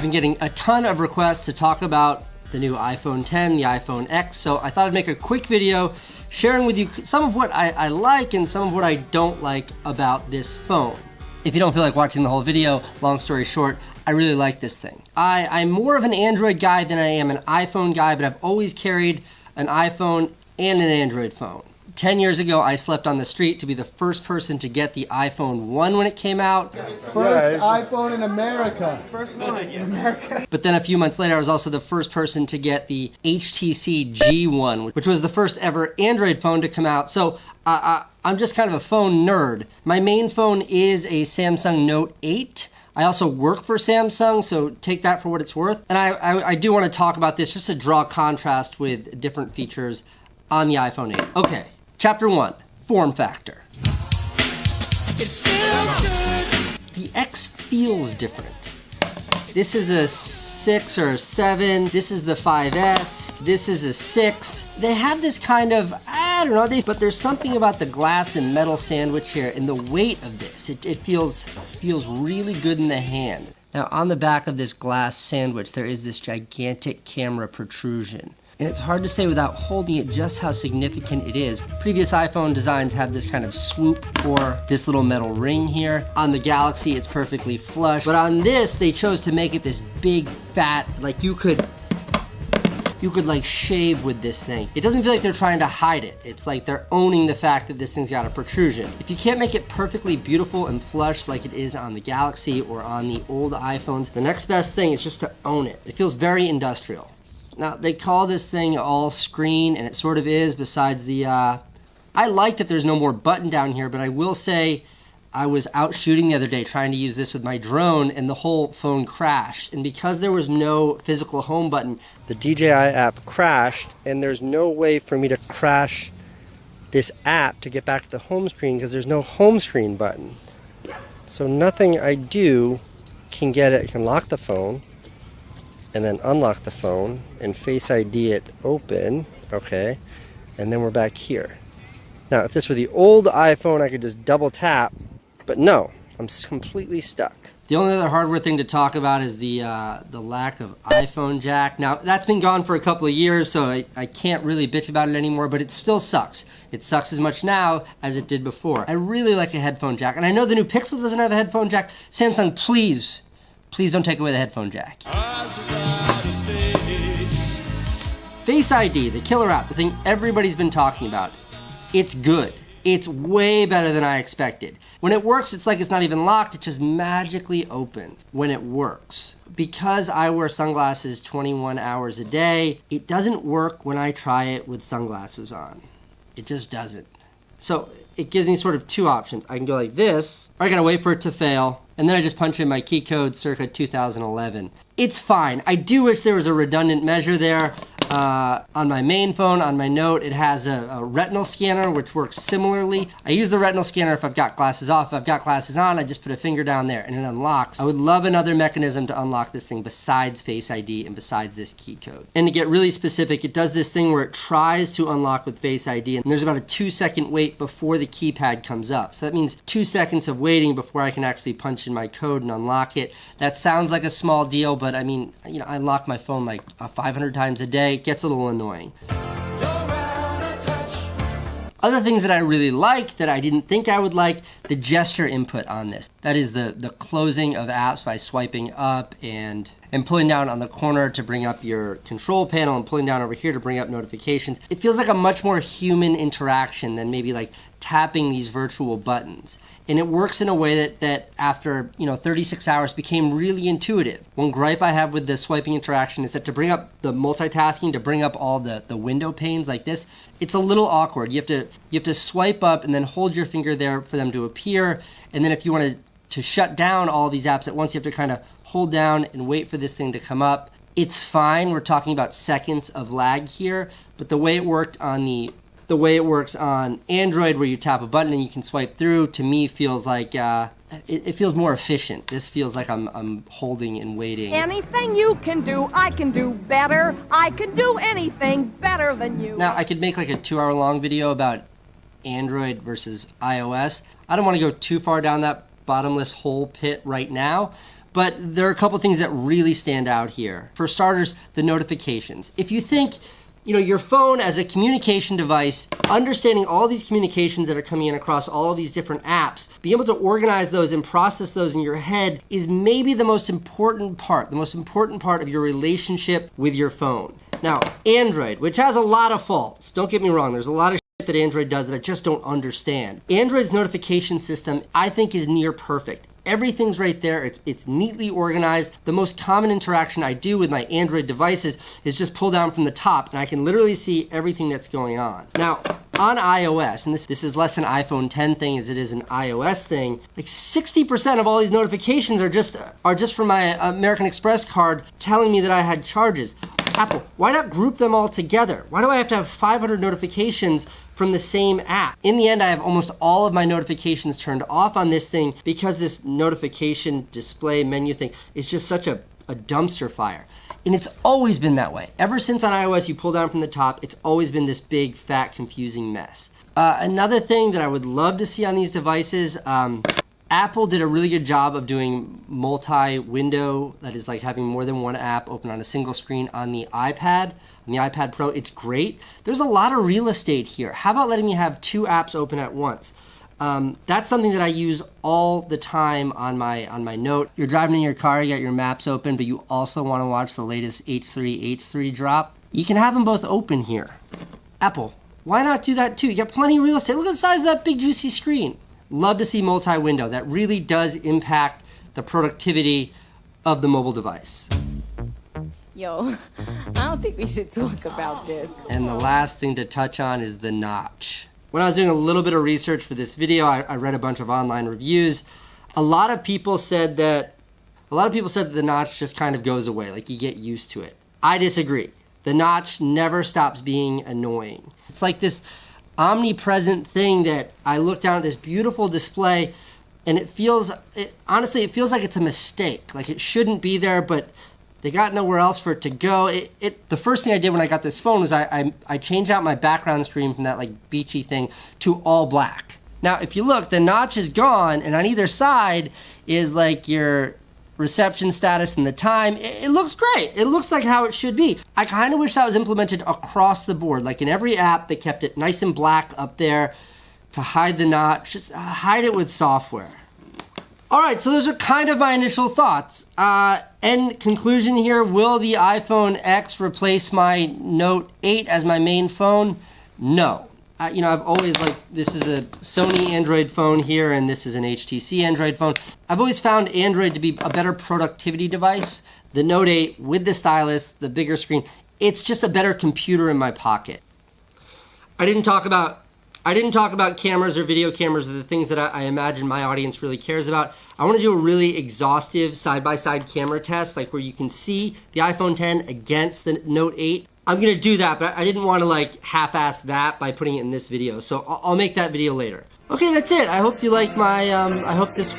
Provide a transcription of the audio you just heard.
been getting a ton of requests to talk about the new iPhone 10, the iPhone X, so I thought I'd make a quick video sharing with you some of what I like and some of what I don't like about this phone. If you don't feel like watching the whole video, long story short, I really like this thing. I'm more of an Android guy than I am an iPhone guy, but I've always carried an iPhone and an Android phone. 10 years ago, I slept on the street to be the first person to get the iPhone 1 when it came out. First iPhone in America. First one in America. But then a few months later, I was also the first person to get the HTC G1, which was the first ever Android phone to come out. So I'm just kind of a phone nerd. My main phone is a Samsung Note 8. I also work for Samsung, so take that for what it's worth. And I do want to talk about this just to draw contrast with different features on the iPhone 8. Okay. Chapter 1, form factor. It feels good. The X feels different. This is a 6 or a 7. This is the 5S. This is a 6. They have this kind of, I don't know, but there's something about the glass and metal sandwich here and the weight of this. It feels really good in the hand. Now on the back of this glass sandwich, there is this gigantic camera protrusion. And it's hard to say without holding it just how significant it is. Previous iPhone designs have this kind of swoop or this little metal ring here. On the Galaxy, it's perfectly flush. But on this, they chose to make it this big, fat, like you could like shave with this thing. It doesn't feel like they're trying to hide it. It's like they're owning the fact that this thing's got a protrusion. If you can't make it perfectly beautiful and flush like it is on the Galaxy or on the old iPhones, the next best thing is just to own it. It feels very industrial. Now, they call this thing all screen, and it sort of is, besides the, I like that there's no more button down here, but I will say I was out shooting the other day trying to use this with my drone, and the whole phone crashed. And because there was no physical home button, the DJI app crashed, and there's no way for me to crash this app to get back to the home screen because there's no home screen button. So nothing I do can get it, can lock the phone, and then unlock the phone and Face ID it open, okay, and then we're back here. Now, if this were the old iPhone, I could just double tap, but no, I'm completely stuck. The only other hardware thing to talk about is the lack of iPhone jack. Now, that's been gone for a couple of years, so I can't really bitch about it anymore, but it still sucks. It sucks as much now as it did before. I really like a headphone jack, and I know the new Pixel doesn't have a headphone jack. Samsung, please don't take away the headphone jack. Face ID, the killer app, the thing everybody's been talking about. It's good. It's way better than I expected. When it works, it's like it's not even locked, it just magically opens when it works. Because I wear sunglasses 21 hours a day, it doesn't work when I try it with sunglasses on. It just doesn't. So it gives me sort of two options. I can go like this, or I gotta wait for it to fail, and then I just punch in my key code circa 2011. It's fine. I do wish there was a redundant measure there. On my main phone, on my Note, it has a retinal scanner, which works similarly. I use the retinal scanner if I've got glasses off. If I've got glasses on, I just put a finger down there and it unlocks. I would love another mechanism to unlock this thing besides Face ID and besides this key code. And to get really specific, it does this thing where it tries to unlock with Face ID, and there's about a 2-second wait before the keypad comes up. So that means 2 seconds of waiting before I can actually punch in my code and unlock it. That sounds like a small deal, but I mean, you know, I unlock my phone like 500 times a day. It gets a little annoying. Other things that I really like that I didn't think I would like, the gesture input on this. That is the closing of apps by swiping up and pulling down on the corner to bring up your control panel and pulling down over here to bring up notifications. It feels like a much more human interaction than maybe like tapping these virtual buttons. And it works in a way that after 36 hours became really intuitive. One gripe I have with the swiping interaction is that to bring up the multitasking, to bring up all the window panes like this, it's a little awkward. You have to swipe up and then hold your finger there for them to appear. And then if you want to shut down all these apps at once, you have to kind of hold down and wait for this thing to come up. It's fine. We're talking about seconds of lag here, but the way it worked on the way it works on Android, where you tap a button and you can swipe through, to me feels like it feels more efficient. This feels like I'm holding and waiting. Anything you can do, I can do better. I can do anything better than you. Now, I could make like a 2-hour-long video about Android versus iOS. I don't want to go too far down that bottomless hole pit right now, but there are a couple things that really stand out here. For starters, the notifications. If you think, your phone as a communication device, understanding all these communications that are coming in across all of these different apps, being able to organize those and process those in your head is maybe the most important part of your relationship with your phone. Now, Android, which has a lot of faults, don't get me wrong, there's a lot of that Android does that I just don't understand. Android's notification system, I think, is near perfect. Everything's right there. It's neatly organized. The most common interaction I do with my Android devices is just pull down from the top, and I can literally see everything that's going on. Now, on iOS, and this is less an iPhone 10 thing as it is an iOS thing, like 60% of all these notifications are just from my American Express card telling me that I had charges. Apple, why not group them all together? Why do I have to have 500 notifications from the same app? In the end, I have almost all of my notifications turned off on this thing because this notification display menu thing is just such a dumpster fire. And it's always been that way. Ever since on iOS you pull down from the top, it's always been this big, fat, confusing mess. Another thing that I would love to see on these devices, Apple did a really good job of doing multi-window, that is like having more than one app open on a single screen on the iPad Pro. It's great. There's a lot of real estate here. How about letting me have 2 apps open at once? That's something that I use all the time on my Note. You're driving in your car, you got your maps open, but you also want to watch the latest H3 drop. You can have them both open here. Apple, why not do that too? You got plenty of real estate. Look at the size of that big juicy screen. Love to see multi-window. That really does impact the productivity of the mobile device. Yo, I don't think we should talk about this. And the last thing to touch on is the notch. When I was doing a little bit of research for this video, I read a bunch of online reviews. A lot of people said that the notch just kind of goes away, like you get used to it. I disagree. The notch never stops being annoying. It's like this omnipresent thing that I look down at this beautiful display and honestly it feels like it's a mistake. Like it shouldn't be there, but they got nowhere else for it to go. The first thing I did when I got this phone was I changed out my background screen from that like beachy thing to all black. Now if you look, the notch is gone and on either side is like your reception status and the time. It looks great. It looks like how it should be. I kind of wish that was implemented across the board. Like in every app, they kept it nice and black up there to hide the notch. Just hide it with software. All right, so those are kind of my initial thoughts. End conclusion here, will the iPhone X replace my Note 8 as my main phone? No. I've always this is a Sony Android phone here, and this is an HTC Android phone. I've always found Android to be a better productivity device. The Note 8 with the stylus, the bigger screen, it's just a better computer in my pocket. I didn't talk about cameras or video cameras or the things that I imagine my audience really cares about. I want to do a really exhaustive side-by-side camera test, like where you can see the iPhone 10 against the Note 8. I'm going to do that, but I didn't want to half-ass that by putting it in this video. So I'll make that video later. Okay, that's it. I hope you like my, I hope this